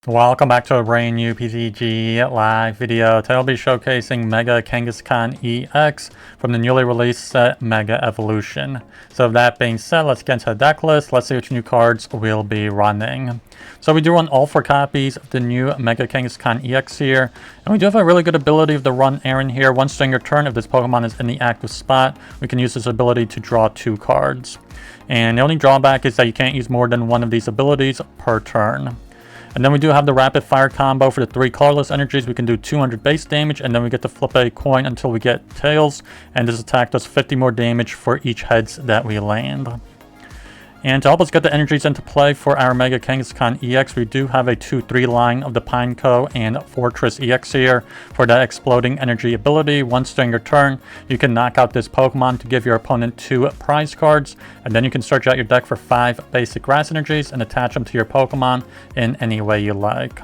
Welcome back to a brand new PTCG live video. Today I'll be showcasing Mega Kangaskhan EX from the newly released set Mega Evolution. So with that being said, let's get into the deck list. Let's see which new cards we'll be running. So we do run all 4 copies of the new Mega Kangaskhan EX here. And we do have a really good ability of the run Aaron here. Once during your turn, if this Pokemon is in the active spot, we can use this ability to draw 2 cards. And the only drawback is that you can't use more than one of these abilities per turn. And then we do have the rapid fire combo for the 3 colorless energies. We can do 200 base damage, and then we get to flip a coin until we get tails. And this attack does 50 more damage for each heads that we land. And to help us get the energies into play for our Mega Kangaskhan EX, we do have a 2-3 line of the Pineco and Forretress EX here for that exploding energy ability. Once during your turn, you can knock out this Pokemon to give your opponent 2 prize cards, and then you can search out your deck for 5 basic grass energies and attach them to your Pokemon in any way you like.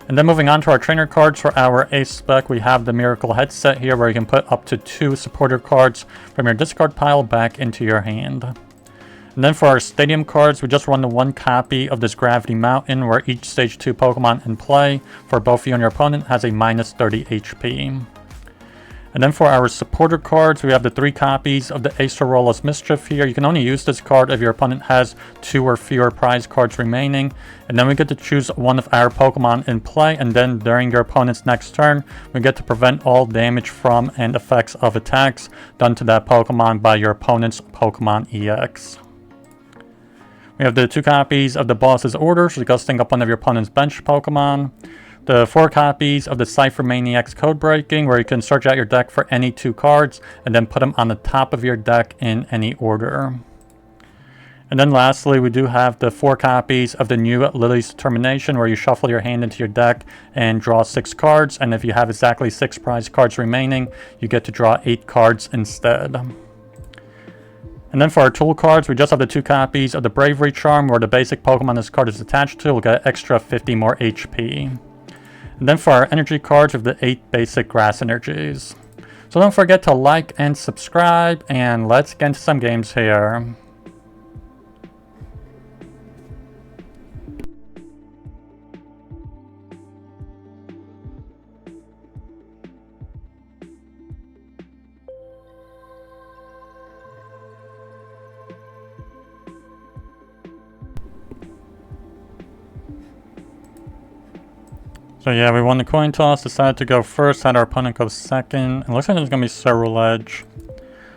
And then moving on to our trainer cards for our ace spec, we have the Miracle Headset here where you can put up to 2 supporter cards from your discard pile back into your hand. And then for our stadium cards, we just run the 1 copy of this Gravity Mountain where each stage 2 Pokemon in play for both you and your opponent has a minus 30 HP. And then for our supporter cards, we have the 3 copies of the Acerola's Mischief here. You can only use this card if your opponent has 2 or fewer prize cards remaining. And then we get to choose one of our Pokemon in play, and then during your opponent's next turn, we get to prevent all damage from and effects of attacks done to that Pokemon by your opponent's Pokemon EX. We have the 2 copies of the Boss's Orders, requesting up one of your opponent's bench Pokemon. The 4 copies of the Ciphermaniac's Codebreaking, where you can search out your deck for any 2 cards, and then put them on the top of your deck in any order. And then lastly, we do have the 4 copies of the new Lillie's Determination, where you shuffle your hand into your deck and draw 6 cards, and if you have exactly 6 prize cards remaining, you get to draw 8 cards instead. And then for our tool cards, we just have the 2 copies of the Bravery Charm, where the basic Pokemon this card is attached to will get extra 50 more HP. And then for our energy cards, we have the 8 basic grass energies. So don't forget to like and subscribe, and let's get into some games here. So yeah, we won the coin toss, decided to go first, had our opponent go second. It looks like there's going to be several edge.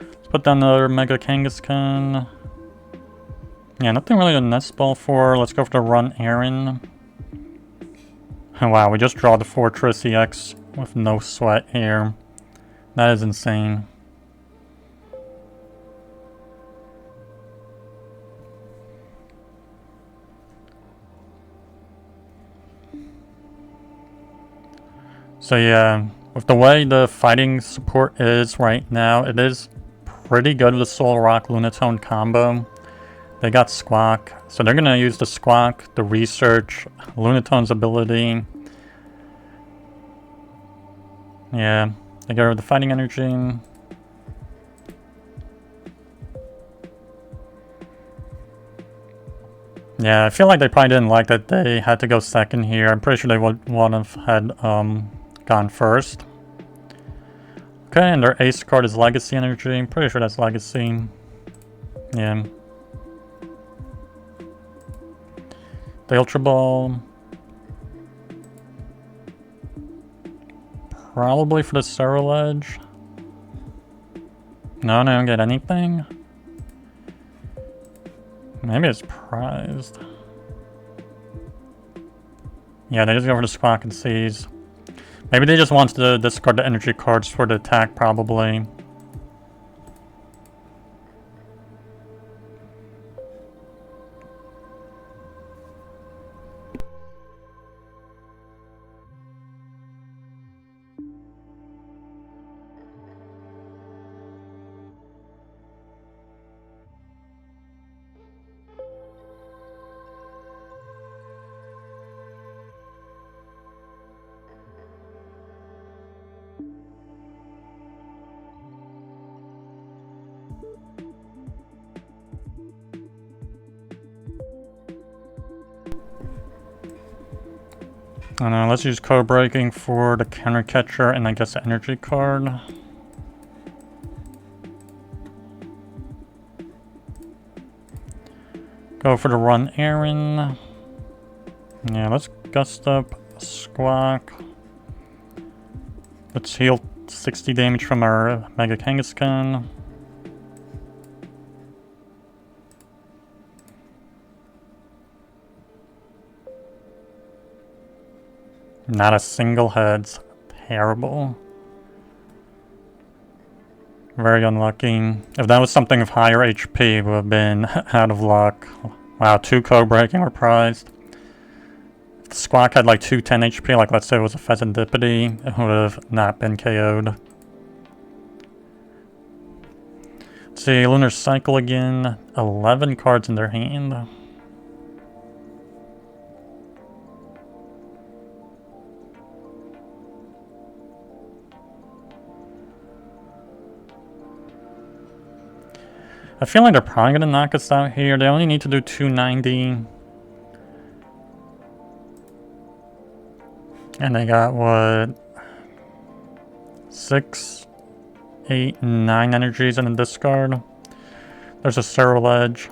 Let's put down another Mega Kangaskhan. Yeah, nothing really to Nest Ball for. Let's go for the run Aaron. Wow, we just draw the Forretress EX with no sweat here. That is insane. So yeah, with the way the fighting support is right now, it is pretty good with the Soul Rock Lunatone combo. They got Squawk, so they're going to use the Squawk, the Research, Lunatone's ability. Yeah, they get rid of the fighting energy. Yeah, I feel like they probably didn't like that they had to go second here. I'm pretty sure they would want to have had gone first. Okay, and their ace card is Legacy Energy. I'm pretty sure that's Legacy. Yeah. The Ultra Ball. Probably for the Acerola edge. No, I don't get anything. Maybe it's prized. Yeah, they just go for the Squawk and Seize. Maybe they just want to discard the energy cards for the attack, probably. Let's use Codebreaking for the counter catcher and I guess the energy card. Go for the run Aaron. Yeah, let's gust up Squawk. Let's heal 60 damage from our Mega Kangaskhan. Not a single head's terrible. Very unlucky. If that was something of higher HP, it would have been out of luck. Wow, 2 Codebreaking were prized. If the Squawk had like 2 10 HP, like let's say it was a Pheasantipity, it would have not been KO'd. Let's see, Lunar Cycle again. 11 cards in their hand. I feel like they're probably going to knock us out here. They only need to do 290. And they got, what? 6, 8, 9 energies in the discard. There's a Acerola Edge.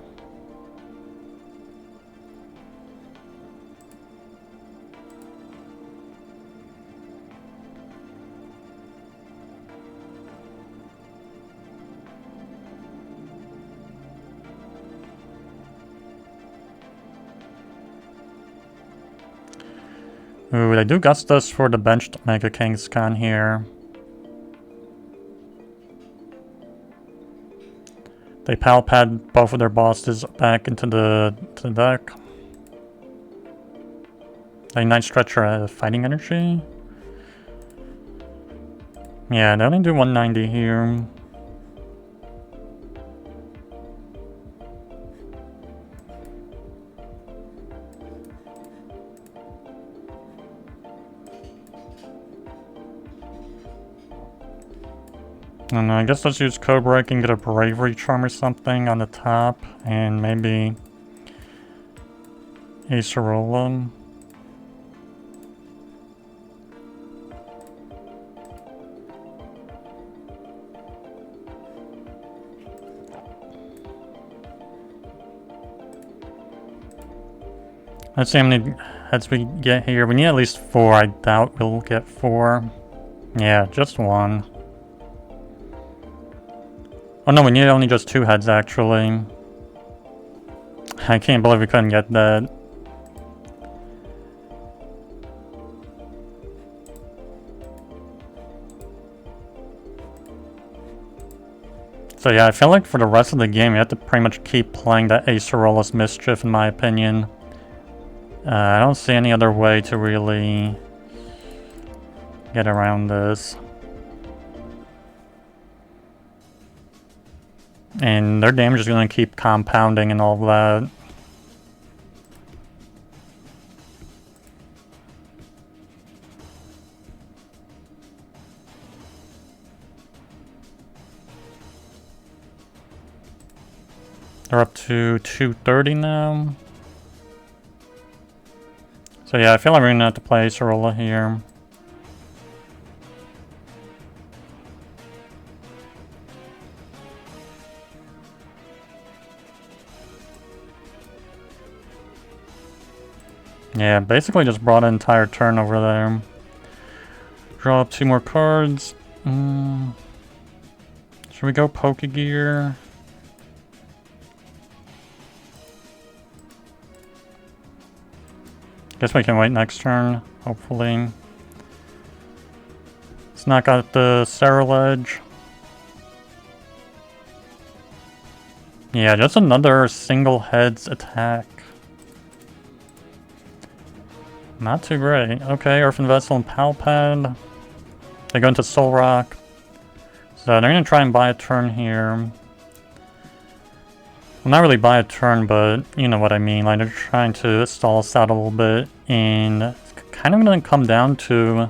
Ooh, they do gust us for the benched Mega Kangaskhan here. They Pal Pad both of their bosses back into the deck. They Night Stretcher Fighting Energy. Yeah, they only do 190 here. And I guess let's use Codebreaking, get a Bravery Charm or something on the top, and maybe Acerola. Let's see how many heads we get here. We need at least 4. I doubt we'll get 4. Yeah, just 1. Oh no, we need only just 2 heads actually. I can't believe we couldn't get that. So yeah, I feel like for the rest of the game you have to pretty much keep playing that Acerola's Mischief in my opinion. I don't see any other way to really get around this. And their damage is going to keep compounding and all of that. They're up to 230 now. So yeah, I feel like we're going to have to play Acerola here. Yeah, basically just brought an entire turn over there. Draw up 2 more cards. Should we go Pokégear? Guess we can wait next turn, hopefully. Let's knock out the Acerola Edge. Yeah, just another single heads attack. Not too great. Okay, Earthen Vessel and Pal Pad. They go into Soul Rock. So they're going to try and buy a turn here. Well, not really buy a turn, but you know what I mean. Like, they're trying to stall us out a little bit. And it's kind of going to come down to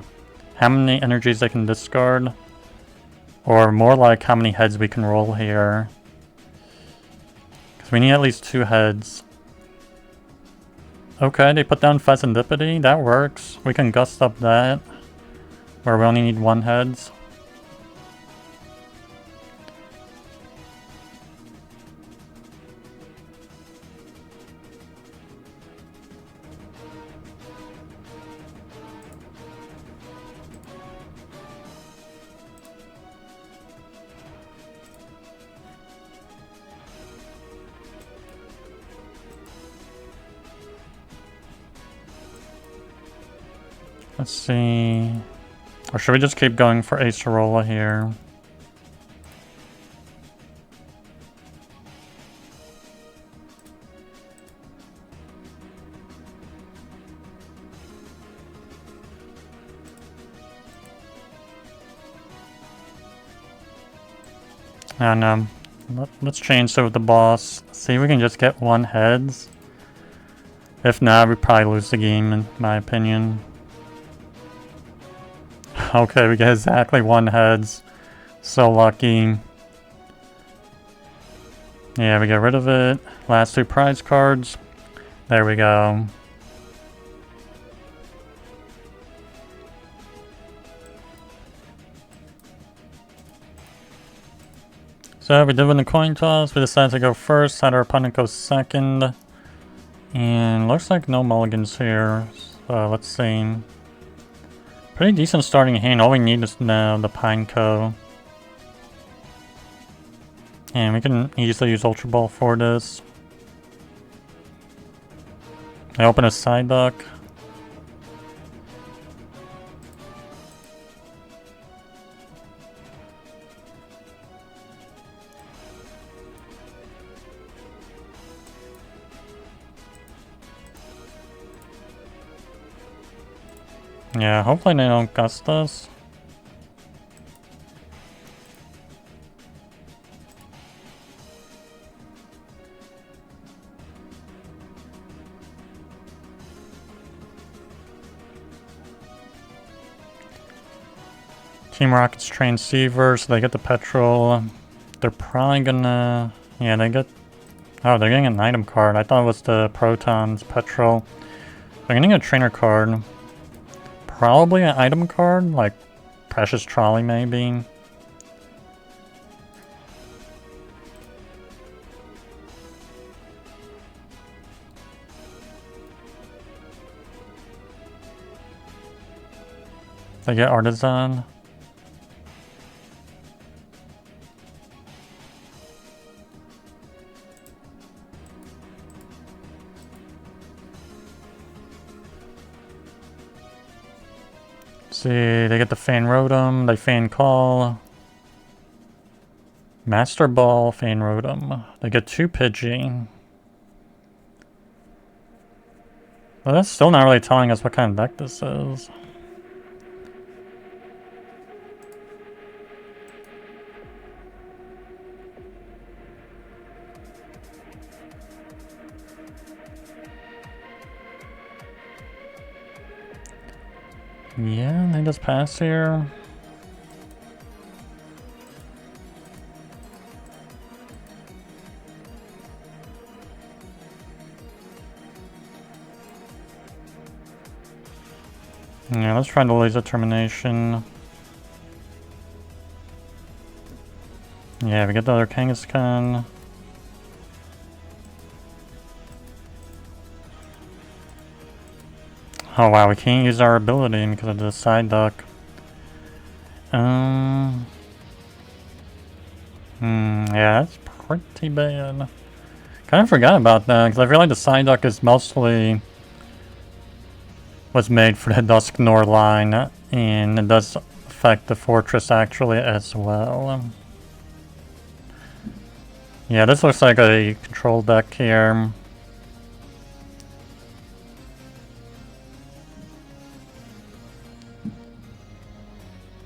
how many energies they can discard. Or more like how many heads we can roll here. Because we need at least 2 heads. Okay, they put down Pheasantipity. That works. We can gust up that. Where we only need 1 heads. Let's see. Or should we just keep going for Acerola here? And let's change so with the boss. See if we can just get 1 heads. If not, we probably lose the game in my opinion. Okay, we get exactly 1 heads. So lucky. Yeah, we get rid of it. Last 2 prize cards. There we go. So we did win the coin toss. We decided to go first. Had our opponent go second. And looks like no mulligans here. So let's see. Pretty decent starting hand. All we need is now the Pineco. And we can easily use Ultra Ball for this. I open a Psyduck. Yeah, hopefully they don't gust us. Team Rocket's trained Seaver, so they get the petrol. They're probably gonna... Yeah, they get... Oh, they're getting an item card. I thought it was the Proton's petrol. They're getting a trainer card. Probably an item card, like Precious Trolley maybe. They get Artisan. See, they get the Fan Rotom, they Fan Call. Master Ball, Fan Rotom. They get 2 Pidgey. Well, that's still not really telling us what kind of deck this is. Yeah, they just pass here. Yeah, let's try the Laser Termination. Yeah, we get the other Kangaskhan. Oh wow, we can't use our ability because of the Psyduck. Yeah, that's pretty bad. Kind of forgot about that because I feel like the Psyduck is mostly was made for the Dusknoir line, and it does affect the Forretress actually as well. Yeah, this looks like a control deck here.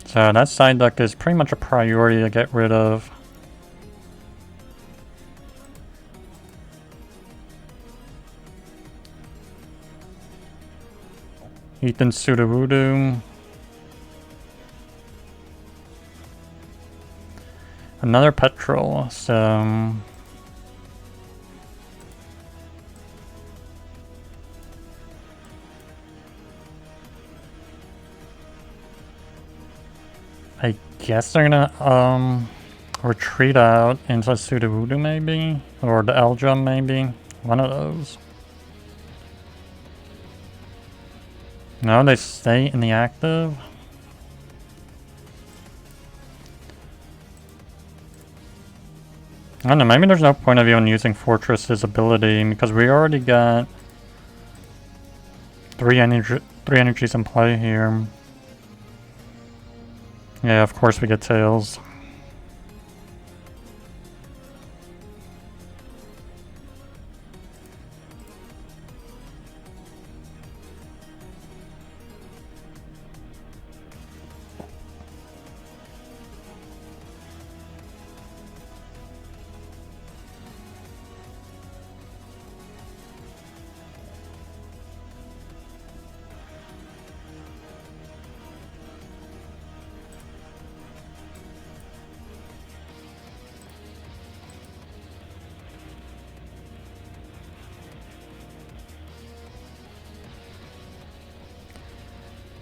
So that Psyduck is pretty much a priority to get rid of. Ethan Sudowoodo. Another petrol, so... I guess they're gonna retreat out into Sudowoodo maybe, or the Eldrum maybe, one of those. No, they stay in the active. I don't know, maybe there's no point of even using Forretress's ability because we already got three energies in play here. Yeah, of course we get Tails.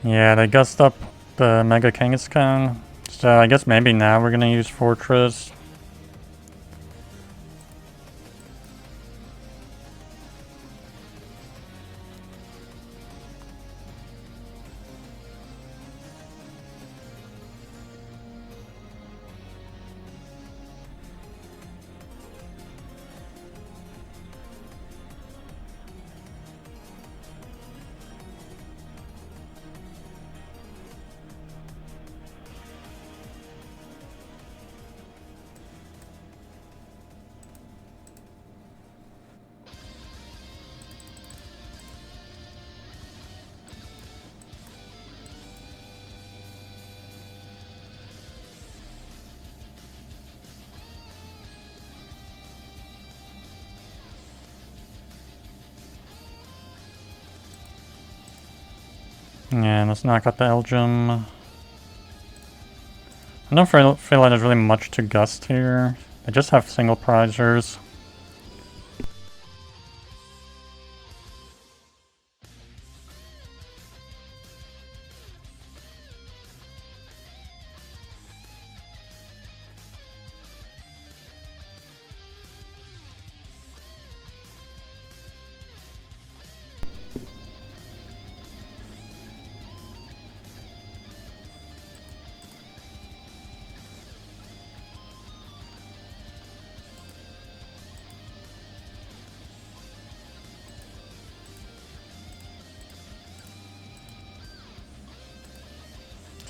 Yeah, they gust up the Mega Kangaskhan. So I guess maybe now we're gonna use Forretress. Yeah, let's knock out the Eldrum. I don't feel like there's really much to gust here. They just have single prizers.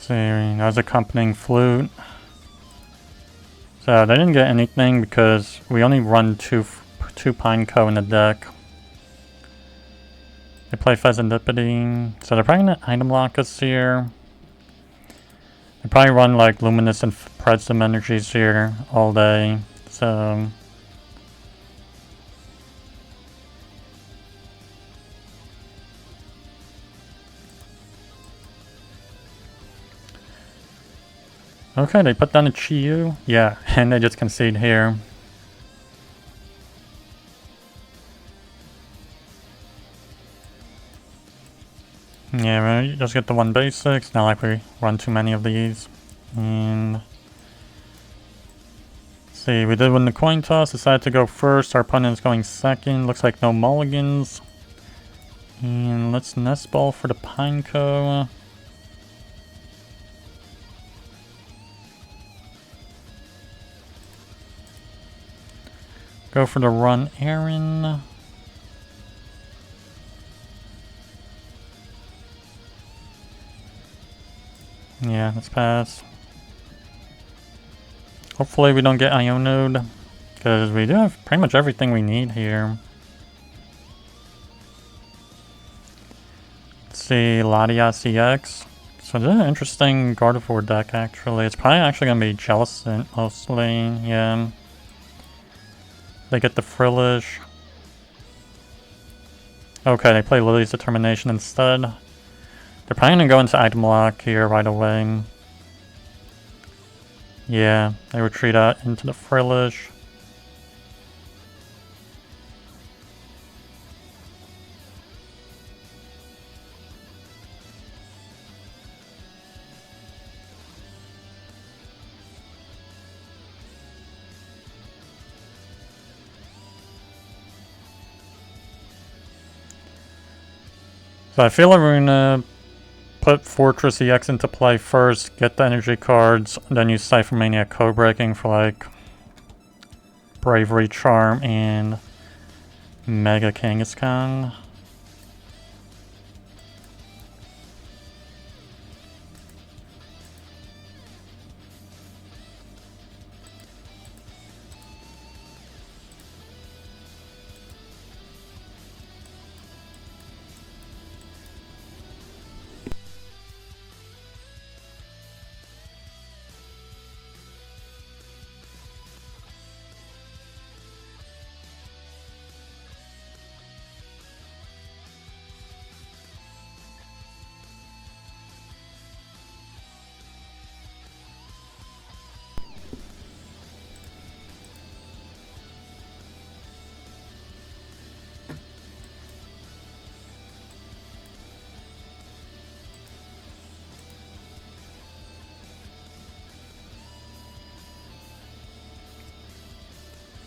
See, that was accompanying flute. So they didn't get anything because we only run two Pineco in the deck. They play Pheasantipede, so they're probably gonna item lock us here. They probably run like Luminous and Prism energies here all day, so... Okay, they put down a Chiyu. Yeah, and they just concede here. Yeah, we just get the one basic. It's not like we run too many of these. And... see, we did win the coin toss. Decided to go first. Our opponent is going second. Looks like no mulligans. And let's Nest Ball for the Pineco. Go for the run Aaron. Yeah, let's pass. Hopefully we don't get Ionoed, because we do have pretty much everything we need here. Let's see, Latias EX. So this is an interesting Gardevoir deck actually. It's probably actually going to be Jellicent mostly, yeah. They get the Frillish. Okay, they play Lillie's Determination instead. They're probably going to go into item lock here right away. Yeah, they retreat out into the Frillish. So I feel like we're gonna put Forretress EX into play first, get the energy cards, then use Ciphermaniac Codebreaking for like Bravery Charm and Mega Kangaskhan.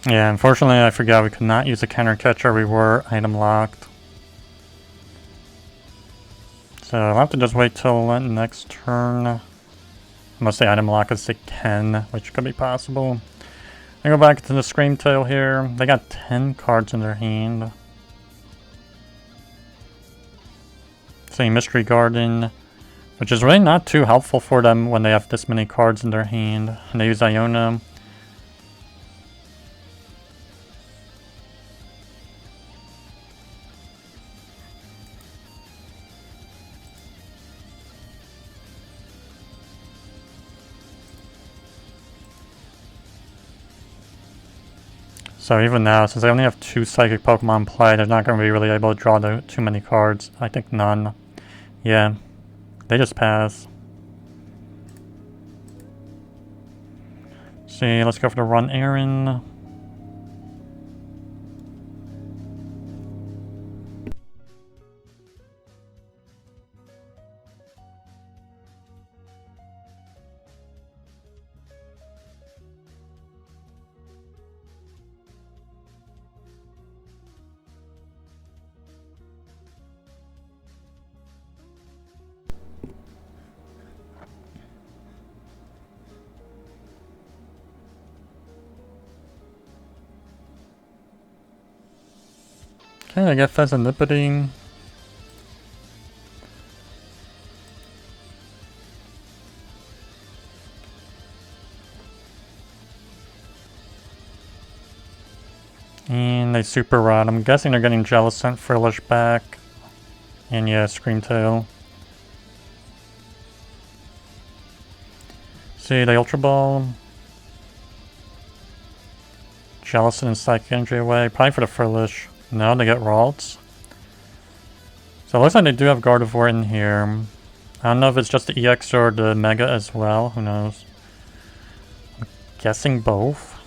Yeah, unfortunately I forgot we could not use a counter catcher, we were item locked. So I'll have to just wait till next turn. Unless the item lock is to 10, which could be possible. I go back to the Screamtail here. They got 10 cards in their hand. See, Mystery Garden, which is really not too helpful for them when they have this many cards in their hand. And they use Iona. So even now, since they only have 2 Psychic Pokemon in play, they're not going to be really able to draw too many cards. I think none. Yeah, they just pass. See, let's go for the Run Aaron. Okay, I get Pheasantipity. And they Super Rod. I'm guessing they're getting Jellicent, Frillish back. And yeah, Screamtail. See, they Ultra Ball. Jellicent and Psychic Energy away. Probably for the Frillish. No, they get Ralts. So it looks like they do have Gardevoir in here. I don't know if it's just the EX or the Mega as well. Who knows? I'm guessing both.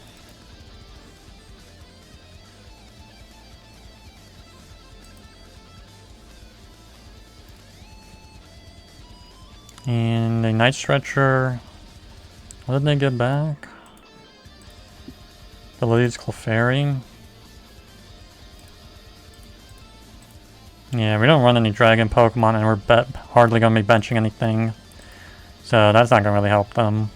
And a Night Stretcher. What did they get back? The Lillie's Clefairy. Yeah, we don't run any Dragon Pokemon and we're hardly going to be benching anything. So that's not going to really help them.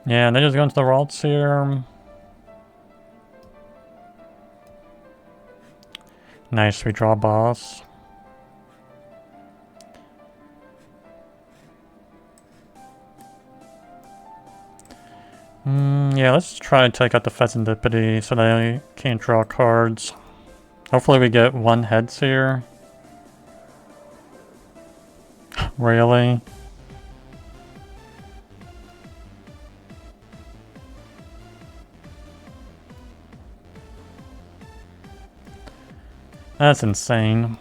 Yeah, they just go into the Ralts here. Nice, we draw boss. Yeah, let's try to take out the Pheasantipity so they can't draw cards. Hopefully we get 1 heads here. Really? That's insane.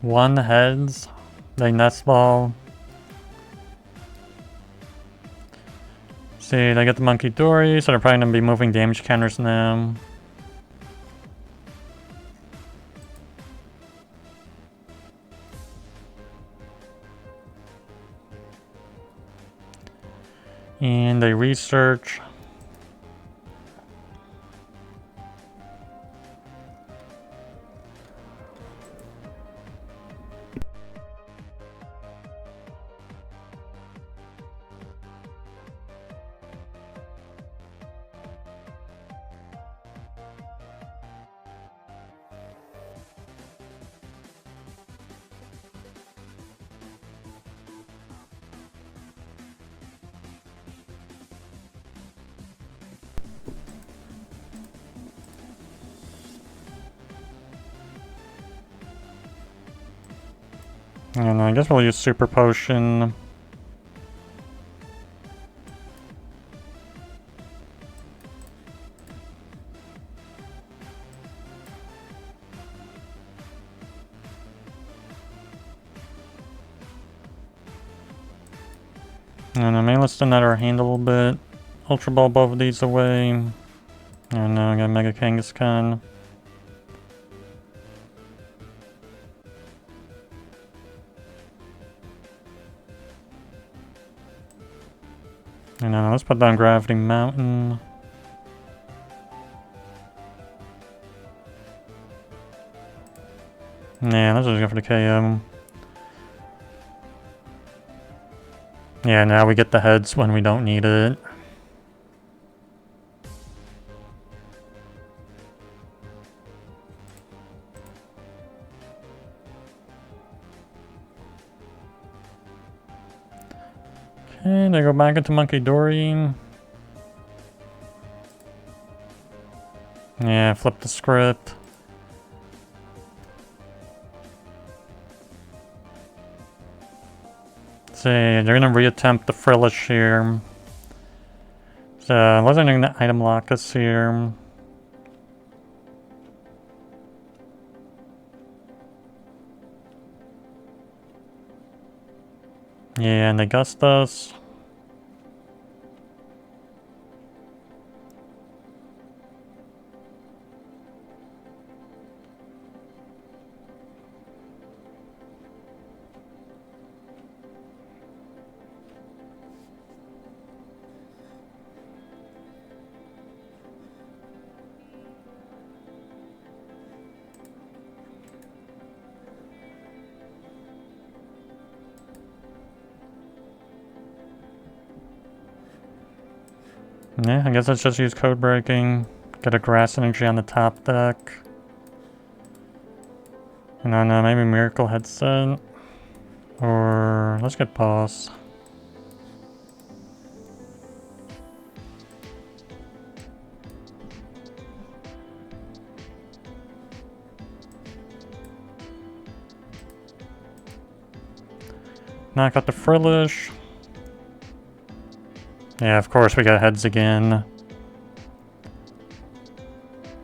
1 heads. They Nest Ball. See, they get the Monkey Dory, so they're probably going to be moving damage counters now. And they research. And I guess we'll use Super Potion. And maybe let's thin out our hand a little bit. Ultra Ball both of these away. And now I got Mega Kangaskhan. And now let's put down Gravity Mountain. Yeah, let's just go for the KO. Yeah, now we get the heads when we don't need it. Okay, they go back into Monkey Dory. Yeah, flip the script. See, they're gonna reattempt the Frillish here. So, unless they're gonna item lock us here. Yeah, and they gust us. Yeah, I guess let's just use Codebreaking. Get a Grass Energy on the top deck. And then maybe Miracle Headset. Or let's get Pause. Knock out the Frillish. Yeah, of course we got heads again.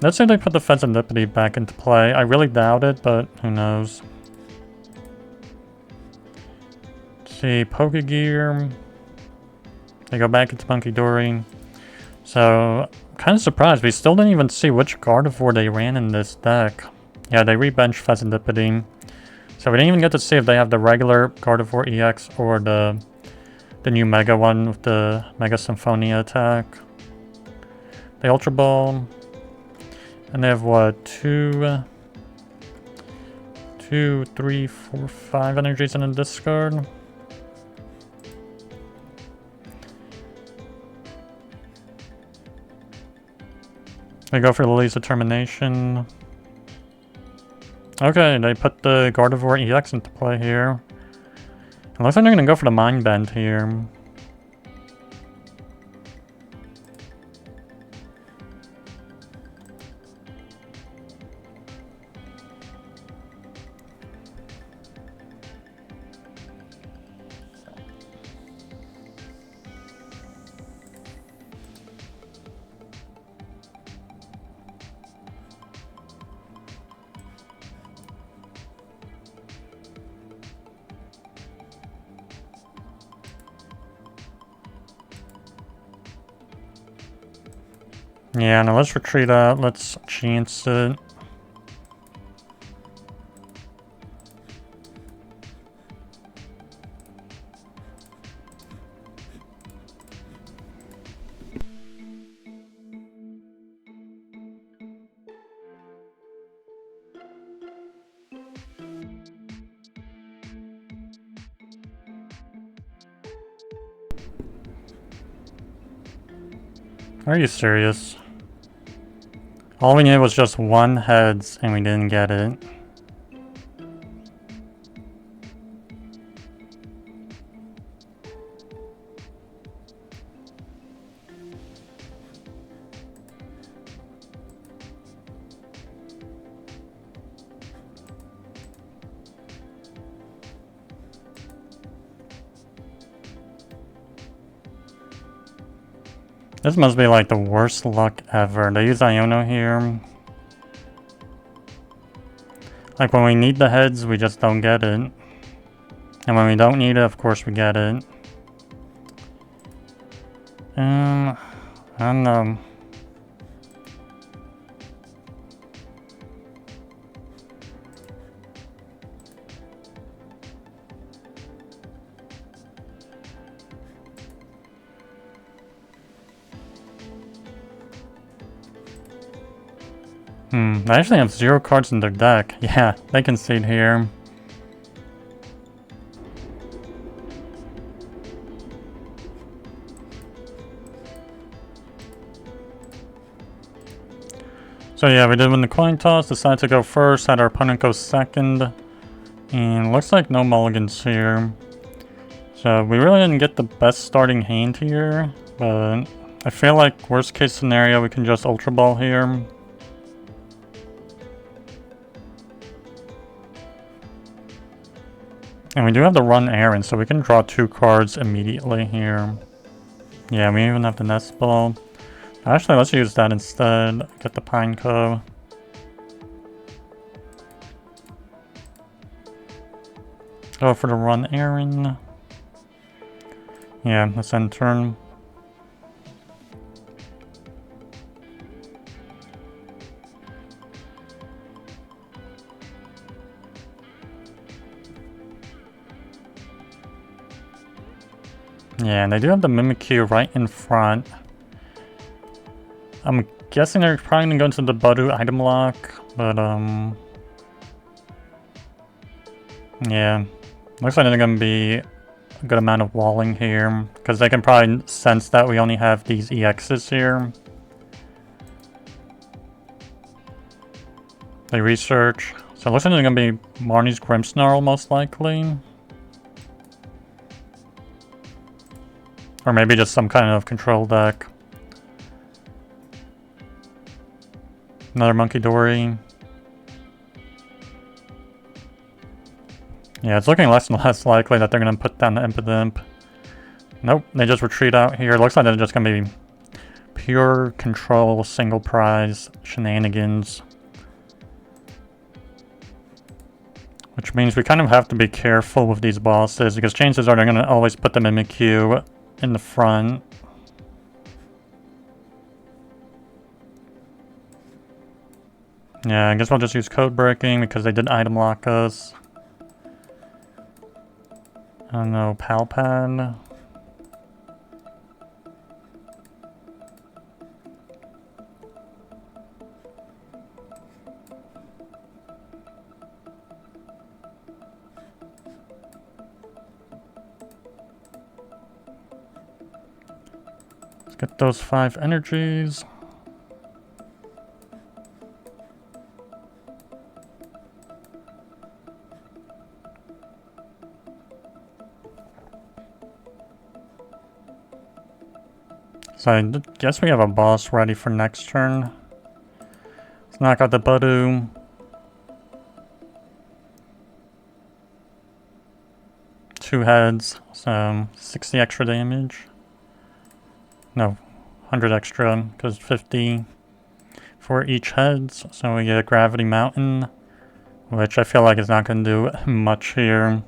Let's say they put the Fezandipity back into play. I really doubt it, but who knows. Let's see, Pokegear. They go back into Monkey Dory. So, kind of surprised. We still didn't even see which Gardevoir they ran in this deck. Yeah, they rebenched Fezandipity. So we didn't even get to see if they have the regular Gardevoir EX or the new Mega one with the Mega Symphonia attack. The Ultra Ball. And they have what? 2, 3, 4, 5 energies in a discard. They go for Lillie's Determination. Okay, they put the Gardevoir EX into play here. It looks like they're gonna go for the Mind Bend here. Yeah, no, let's retreat out. Let's chance it. Are you serious? All we needed was just one heads, and we didn't get it. This must be like the worst luck ever. They use Iono here. Like when we need the heads, we just don't get it. And when we don't need it, of course we get it. I don't know. They actually have 0 cards in their deck. Yeah, they can see it here. So yeah, we did win the coin toss, decided to go first, had our opponent go second. And looks like no mulligans here. So we really didn't get the best starting hand here, but I feel like worst case scenario we can just Ultra Ball here. And we do have the run errand, so we can draw 2 cards immediately here. Yeah, we even have the Nest Ball. Actually, let's use that instead. Get the Pineco. Go for the run errand. Yeah, let's end turn. Yeah, and they do have the Mimikyu right in front. I'm guessing they're probably gonna go into the Budu item lock, but yeah. Looks like there's gonna be a good amount of walling here, because they can probably sense that we only have these EXs here. They research. So it looks like there's gonna be Marnie's Grimmsnarl most likely. Or maybe just some kind of control deck. Another Monkey Dory. Yeah, it's looking less and less likely that they're going to put down the Impidimp. Nope, they just retreat out here. It looks like they're just going to be pure control, single prize shenanigans. Which means we kind of have to be careful with these bosses, because chances are they're going to always put the Mimikyu in the front. Yeah, I guess we'll just use Codebreaking because they did item lock us. I don't know, Pal Pad. Let's get those 5 energies. So I guess we have a boss ready for next turn. Let's knock out the Budu. Two heads, so 60 extra damage. No, 100 extra, because 50 for each heads. So we get Gravity Mountain, which I feel like is not going to do much here.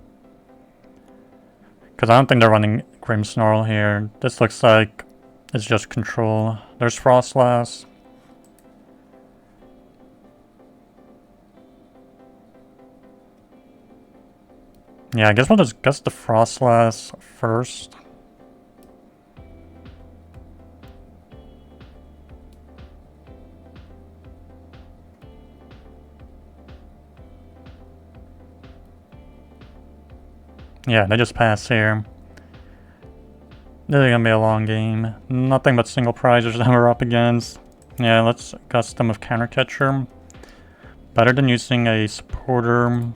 Because I don't think they're running Grimmsnarl here. This looks like it's just control. There's Frostlass. Yeah, I guess we'll just gust the Frostlass first. Yeah, they just pass here. This is gonna be a long game. Nothing but single prizes that we're up against. Yeah, let's gust them with Counter Catcher. Better than using a supporter.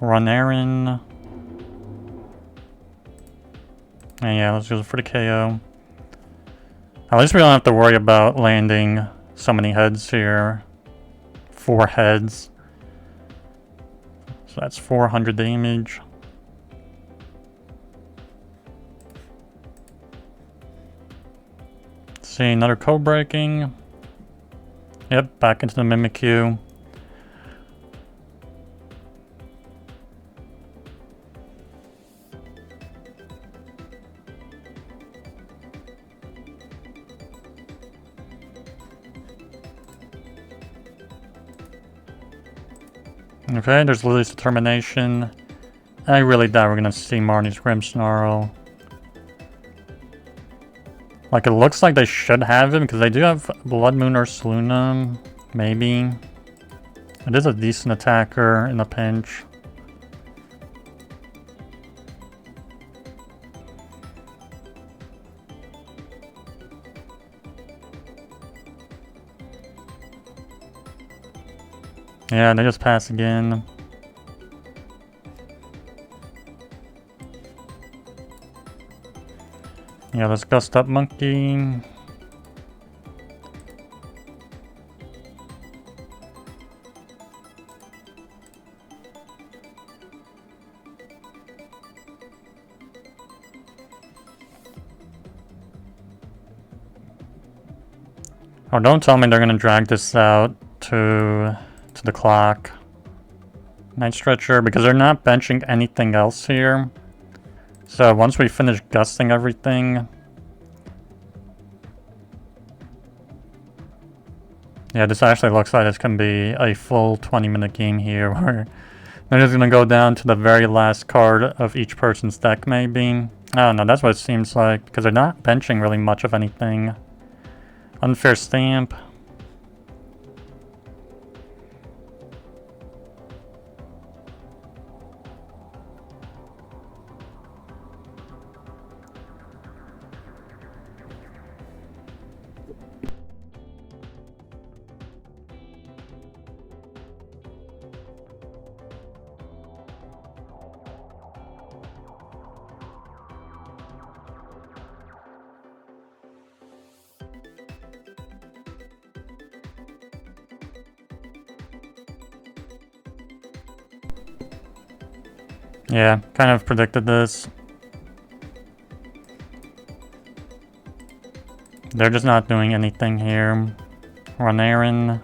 Run Aaron. And yeah, let's go for the KO. At least we don't have to worry about landing so many heads here. 4 heads. So that's 400 damage. see, another Codebreaking. Yep, back into the Mimikyu. Okay, there's Lillie's Determination. I really doubt we're gonna see Marnie's Grimmsnarl. Like, it looks like they should have it, because they do have Blood Moon or Ursaluna, maybe. It is a decent attacker in a pinch. Yeah, they just pass again. Yeah, let's Gust Up Monkey. Oh, don't tell me they're gonna drag this out to the clock. Night Stretcher, because they're not benching anything else here. So once we finish gusting everything... Yeah, this actually looks like it's going to be a full 20-minute game here, where they're just going to go down to the very last card of each person's deck, maybe. I don't know, that's what it seems like, because they're not benching really much of anything. Unfair Stamp. Yeah, kind of predicted this. They're just not doing anything here. Run Aaron.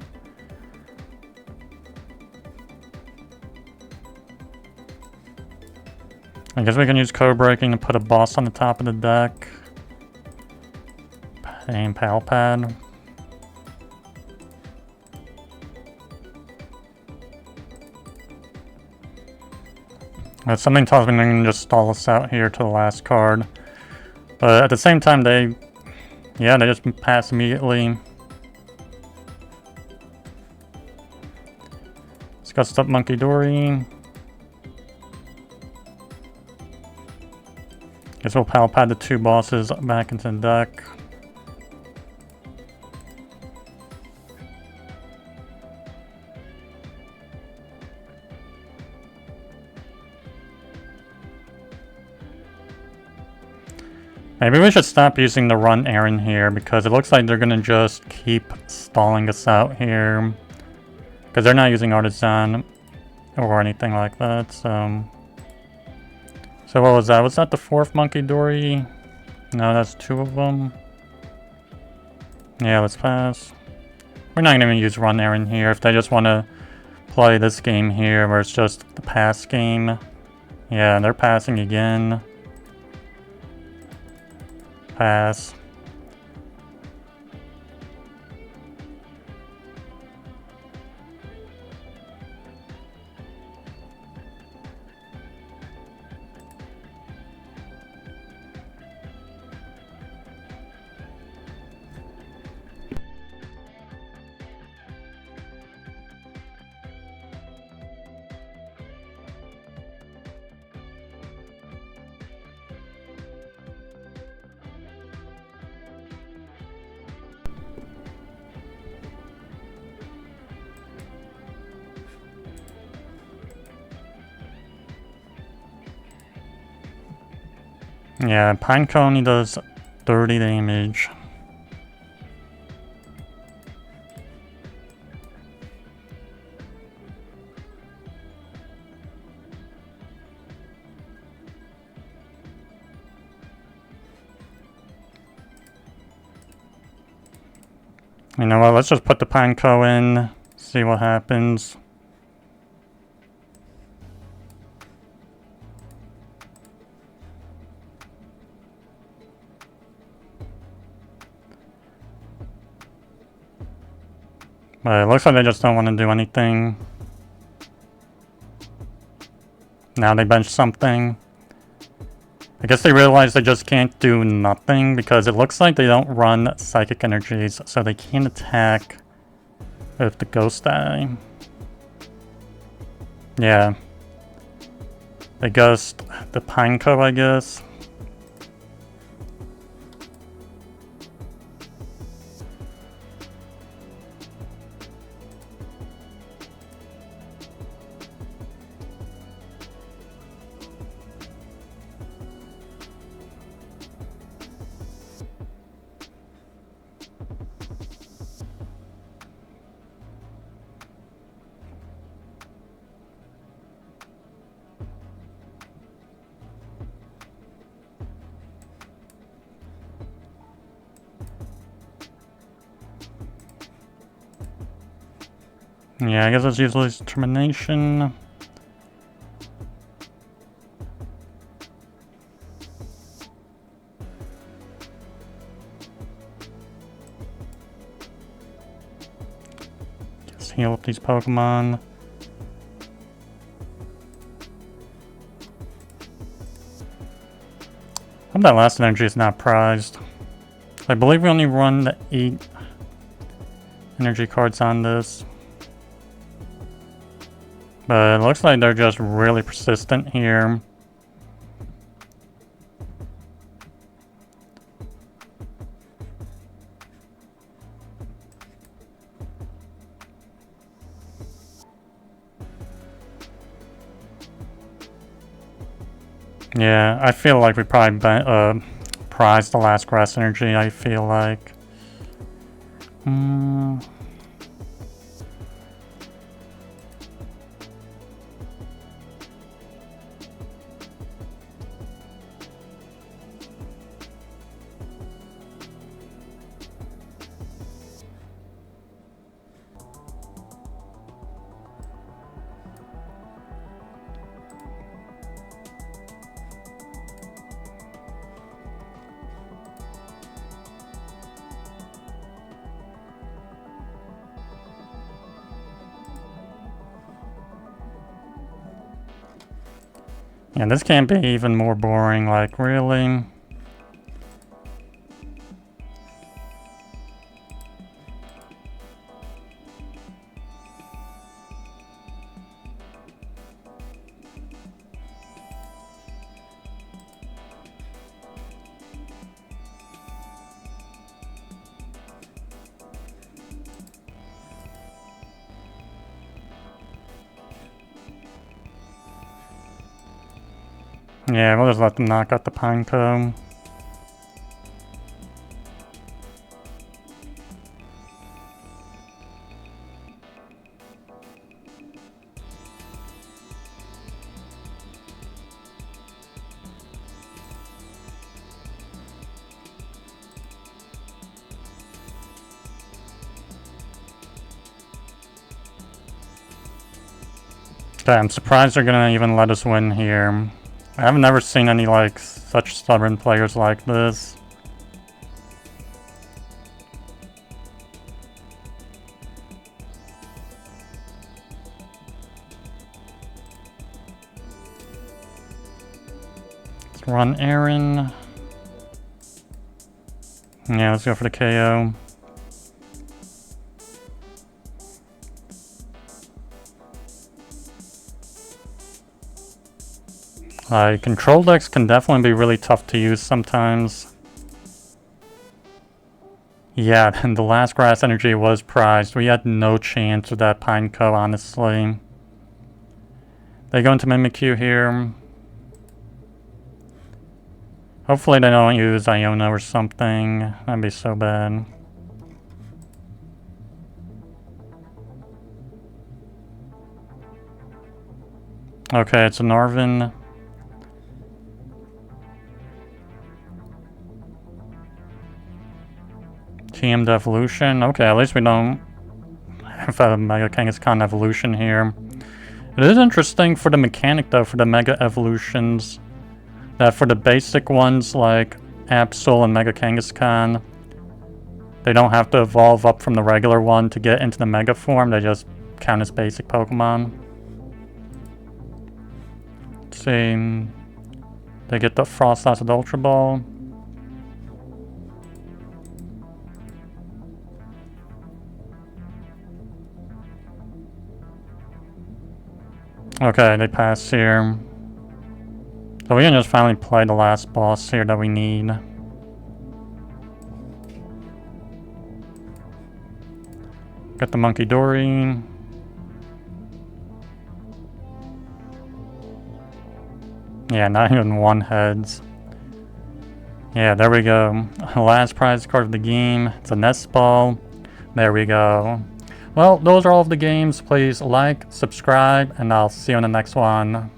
I guess we can use Codebreaking and put a boss on the top of the deck. And Pal Pad. Something tells me they're going to just stall us out here to the last card. But at the same time, they just pass immediately. Let's Gust Up Monkey Dory. Guess we'll Pal Pad the two bosses back into the deck. Maybe we should stop using the Run Aaron here, because it looks like they're gonna just keep stalling us out here. Because they're not using Artisan or anything like that, so... So what was that? Was that the fourth Monkey Dory? No, that's two of them. Yeah, let's pass. We're not gonna use Run Aaron here if they just want to play this game here where it's just the pass game. Yeah, they're passing again. Pass. Yeah, Pineco only does 30 damage. You know what, let's just put the Pineco in, see what happens. But it looks like they just don't want to do anything. Now they bench something. I guess they realize they just can't do nothing because it looks like they don't run psychic energies, so they can't attack with the ghost eye. Yeah. They ghost the Pineco, I guess. Yeah, I guess it's usually determination. Just heal up these Pokemon. Hope that last energy is not prized. I believe we only run 8 energy cards on this. But it looks like they're just really persistent here. Yeah, I feel like we probably prized the last grass energy, I feel like. Yeah, this can't be even more boring, like, really? Yeah, we'll just let them knock out the Pineco. Okay, I'm surprised they're gonna even let us win here. I've never seen any, like, such stubborn players like this. Let's run Aaron. Yeah, let's go for the KO. Control decks can definitely be really tough to use sometimes. Yeah, and the last grass energy was prized. We had no chance with that Pineco, honestly. They go into Mimikyu here. Hopefully they don't use Iona or something. That'd be so bad. Okay, it's a Narvin. Teamed evolution. Okay, at least we don't have a Mega Kangaskhan evolution here. It is interesting for the mechanic though, for the Mega evolutions, that for the basic ones like Absol and Mega Kangaskhan, they don't have to evolve up from the regular one to get into the Mega form, they just count as basic Pokemon. Let's see, they get the Frost with Ultra Ball. Okay, they pass here. So we can just finally play the last boss here that we need. Got the Monkey Dory. Yeah, not even one heads. Yeah, there we go. Last prize card of the game. It's a Nest Ball. There we go. Well, those are all of the games. Please like, subscribe, and I'll see you in the next one.